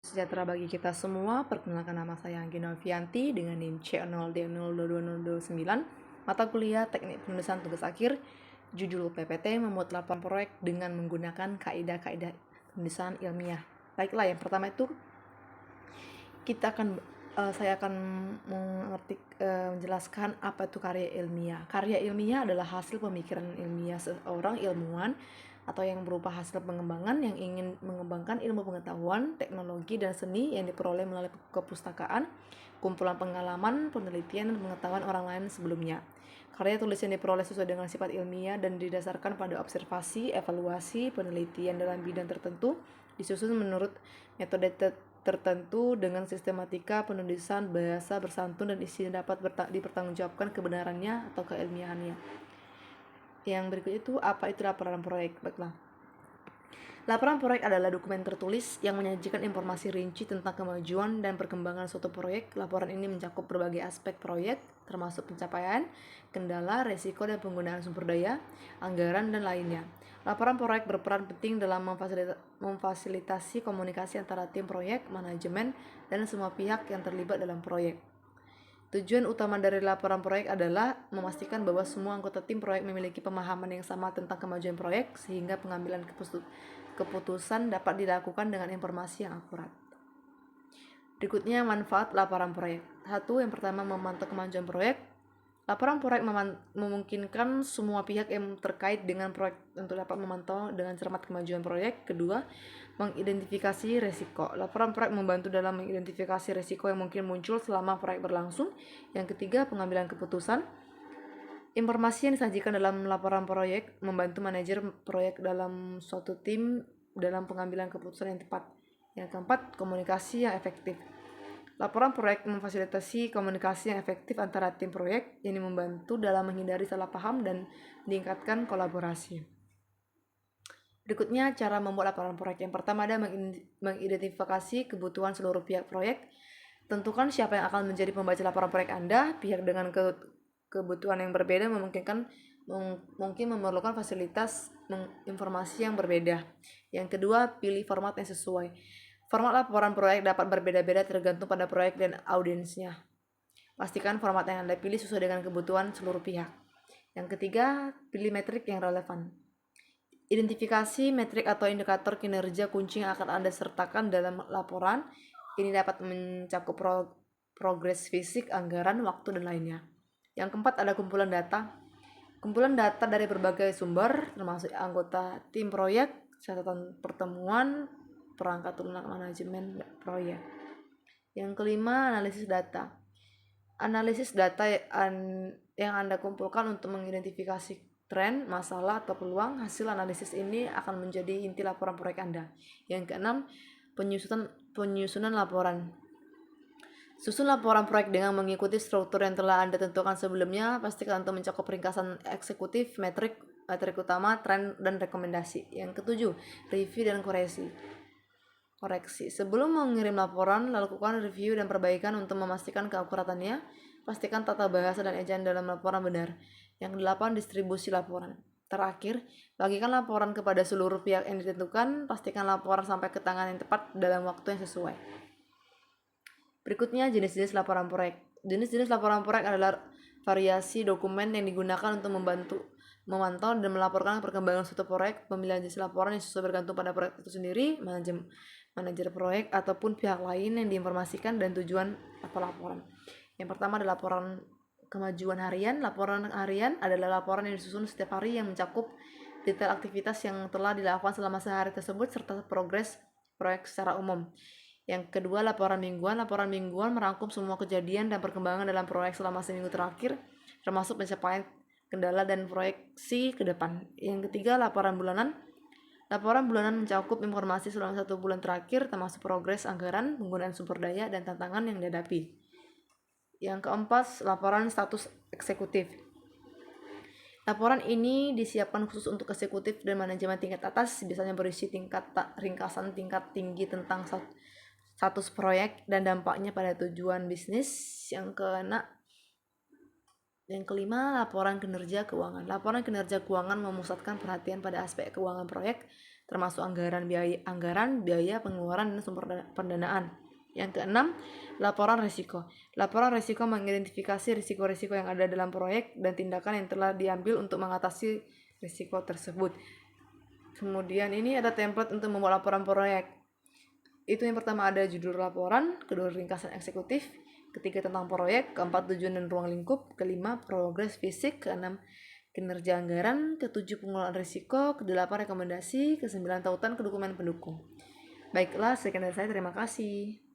Sejahtera bagi kita semua, perkenalkan nama saya Anggi Novianti dengan NIM C0D02209, mata kuliah Teknik Penulisan Tugas Akhir, judul PPT membuat laporan proyek dengan menggunakan kaidah-kaidah penulisan ilmiah. Baiklah, yang pertama itu saya akan menjelaskan apa itu karya ilmiah. Karya ilmiah adalah hasil pemikiran ilmiah seorang ilmuwan atau yang berupa hasil pengembangan yang ingin mengembangkan ilmu pengetahuan, teknologi, dan seni yang diperoleh melalui kepustakaan, kumpulan pengalaman, penelitian, dan pengetahuan orang lain sebelumnya. Karya tulis yang diperoleh sesuai dengan sifat ilmiah dan didasarkan pada observasi, evaluasi, penelitian dalam bidang tertentu, disusun menurut metode tertentu dengan sistematika penulisan, bahasa bersantun, dan isinya dapat dipertanggungjawabkan kebenarannya atau keilmiahannya. Yang berikut itu, apa itu laporan proyek? Baiklah. Laporan proyek adalah dokumen tertulis yang menyajikan informasi rinci tentang kemajuan dan perkembangan suatu proyek. Laporan ini mencakup berbagai aspek proyek, termasuk pencapaian, kendala, resiko, dan penggunaan sumber daya, anggaran, dan lainnya. Laporan proyek berperan penting dalam memfasilitasi komunikasi antara tim proyek, manajemen, dan semua pihak yang terlibat dalam proyek. Tujuan utama dari laporan proyek adalah memastikan bahwa semua anggota tim proyek memiliki pemahaman yang sama tentang kemajuan proyek sehingga pengambilan keputusan dapat dilakukan dengan informasi yang akurat. Berikutnya, manfaat laporan proyek. Yang pertama, memantau kemajuan proyek. Laporan proyek memungkinkan semua pihak yang terkait dengan proyek untuk dapat memantau dengan cermat kemajuan proyek. Kedua, mengidentifikasi resiko. Laporan proyek membantu dalam mengidentifikasi resiko yang mungkin muncul selama proyek berlangsung. Yang ketiga, pengambilan keputusan. Informasi yang disajikan dalam laporan proyek membantu manajer proyek dalam suatu tim dalam pengambilan keputusan yang tepat. Yang keempat, komunikasi yang efektif. Laporan proyek memfasilitasi komunikasi yang efektif antara tim proyek, yang membantu dalam menghindari salah paham dan meningkatkan kolaborasi. Berikutnya, cara membuat laporan proyek. Yang pertama ada mengidentifikasi kebutuhan seluruh pihak proyek. Tentukan siapa yang akan menjadi pembaca laporan proyek Anda. Pihak dengan kebutuhan yang berbeda mungkin memerlukan fasilitas informasi yang berbeda. Yang kedua, pilih format yang sesuai. Format laporan proyek dapat berbeda-beda tergantung pada proyek dan audiensnya. Pastikan format yang Anda pilih sesuai dengan kebutuhan seluruh pihak. Yang ketiga, pilih metrik yang relevan. Identifikasi metrik atau indikator kinerja kunci yang akan Anda sertakan dalam laporan. Ini dapat mencakup progres fisik, anggaran, waktu, dan lainnya. Yang keempat, ada kumpulan data. Kumpulan data dari berbagai sumber, termasuk anggota tim proyek, catatan pertemuan, perangkat lunak manajemen proyek. Yang kelima, analisis data. Analisis data yang Anda kumpulkan untuk mengidentifikasi tren, masalah, atau peluang. Hasil analisis ini akan menjadi inti laporan proyek Anda. Yang keenam, penyusunan laporan. Susun laporan proyek dengan mengikuti struktur yang telah Anda tentukan sebelumnya. Pastikan untuk mencakup ringkasan eksekutif, metrik utama, tren, dan rekomendasi. Yang ketujuh, review dan koreksi. Sebelum mengirim laporan, lakukan review dan perbaikan untuk memastikan keakuratannya. Pastikan tata bahasa dan ejaan dalam laporan benar. Yang kedelapan, distribusi laporan. Terakhir, bagikan laporan kepada seluruh pihak yang ditentukan. Pastikan laporan sampai ke tangan yang tepat dalam waktu yang sesuai. Berikutnya, jenis-jenis laporan proyek. Jenis-jenis laporan proyek adalah variasi dokumen yang digunakan untuk memantau dan melaporkan perkembangan suatu proyek. Pemilihan jenis laporan yang sesuai bergantung pada proyek itu sendiri, manajer proyek, ataupun pihak lain yang diinformasikan dan tujuan laporan. Yang pertama adalah laporan kemajuan harian. Laporan harian adalah laporan yang disusun setiap hari yang mencakup detail aktivitas yang telah dilakukan selama sehari tersebut serta progres proyek secara umum. Yang kedua, laporan mingguan. Laporan mingguan merangkum semua kejadian dan perkembangan dalam proyek selama seminggu terakhir, termasuk pencapaian, kendala, dan proyeksi ke depan. Yang ketiga, laporan bulanan. Laporan bulanan mencakup informasi selama 1 bulan terakhir, termasuk progres anggaran, penggunaan sumber daya, dan tantangan yang dihadapi. Yang keempat, laporan status eksekutif. Laporan ini disiapkan khusus untuk eksekutif dan manajemen tingkat atas, biasanya berisi ringkasan tingkat tinggi tentang status proyek dan dampaknya pada tujuan bisnis. Yang kelima, laporan kinerja keuangan. Laporan kinerja keuangan memusatkan perhatian pada aspek keuangan proyek, termasuk anggaran, biaya pengeluaran, dan sumber pendanaan. Yang keenam, laporan risiko. Laporan risiko mengidentifikasi risiko-risiko yang ada dalam proyek dan tindakan yang telah diambil untuk mengatasi risiko tersebut. Kemudian ini ada template untuk membuat laporan proyek. Itu yang pertama ada judul laporan, kedua ringkasan eksekutif, ketiga tentang proyek, keempat tujuan dan ruang lingkup, kelima progres fisik, keenam kinerja anggaran, ketujuh pengelolaan risiko, kedelapan rekomendasi, kesembilan tautan ke dokumen pendukung. Baiklah, sekian dari saya, terima kasih.